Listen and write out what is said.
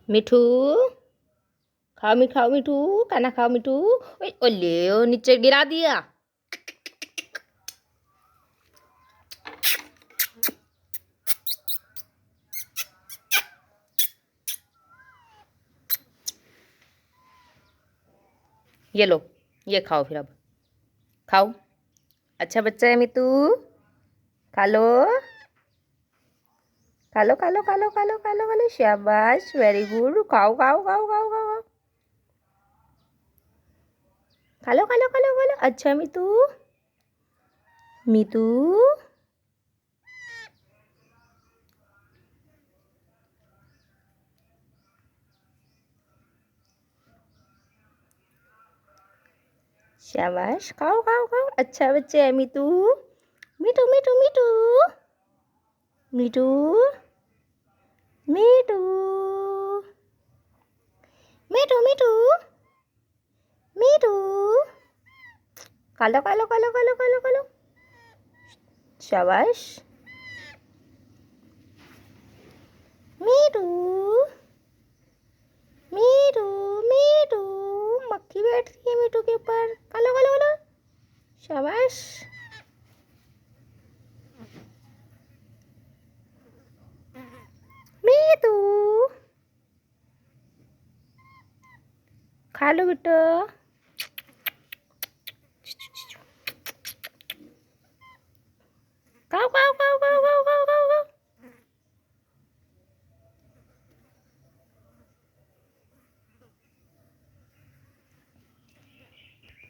मिठू खाओ मिठू, खाना खाओ मिठू। ओले ओ नीचे गिरा दिया। ये लो, ये खाओ फिर अब खाओ। अच्छा बच्चा है मितू, खा लो खा लो खा लो खा लो खा लो खा लो खा लो। शाबाश, वेरी गुड। खाओ खाओ खाओ खाओ खाओ खा लो खा लो खा लो खा लो। अच्छा मितू, मितू शाबाश, खाओ खाओ खाओ। अच्छा बच्चे है मितू, मिठू मिठू मिठू मिठू मिठू मिठू मिठू मिठू। खा लो खा लो खा लो खा लो खा लो खा लो। शाबाश मिठू मिठू मिठू। मक्खी बैठ रही है मिठू के ऊपर। खा लो खा लो खा लो। शाबाश मिठू, खा लो बेटा।